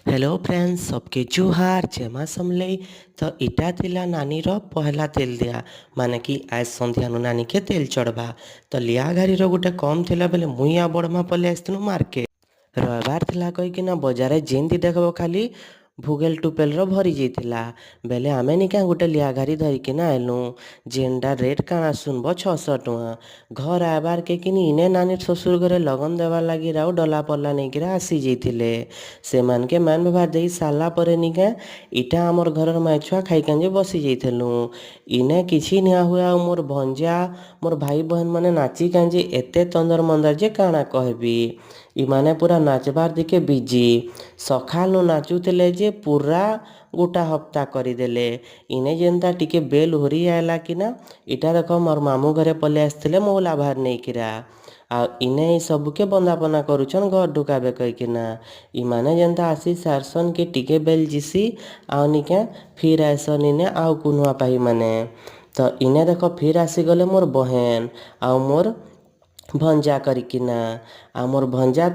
Hello friends सबके जुहार जेमा समलई। तो इटा थिला नानीर पहला तेल दिया माने कि आज संध्यानु नानी के तेल चढ़वा। तो लिया गाड़ी गोटे कम थिला बेले मुई आ बड़मा पलि आसथिनु मार्केट। रविवार थिला कहीकिना बजारे जेंती देखब खाली भुगेल टुपेलर भरी जाइथिला। बेले आमे निका गोटे लिया गाड़ी धरिकिना आइलु जेनटा रेट काଣା सुनब 600 टଙ୍କା। घर आबार के किनी इने नानी শ্বশুर घरे लगन देवार लागी राव डला पल्ला नेइकिरा आसी जाइथिले। सेमानके मान व्यवहार देई सारला परे निका इटा आमर घरर माय छुआ खाइकांजे बसी जाइथिलु। इने किछि निया हुए आ मोर भंजा मोर भाई बहन माने नाची कांजे एते तंदर मंदर जे काଣା कहबी। इमाने पूरा नाचबार दिके बिजी सखालु नाचुथिले जे पूरा गोटा हप्ता करदेले। इने जेनता टिके बेल होरी आयला किना इटा देख मोर मामू घरे पले आसथिले मौला भार नेइकिरा। आ इने सबके बंदापना करुछन घर ढुकाबे कहिकिना। इमाने जेनता आसी सारसन के टिके बेल जिसी आउ निके फिर आइसन इने आउ कुनुआ पाही माने। तो इने देख फिर आसी गले मोर बहन आउ मोर भंजा करिकिना। आ मोर भंजा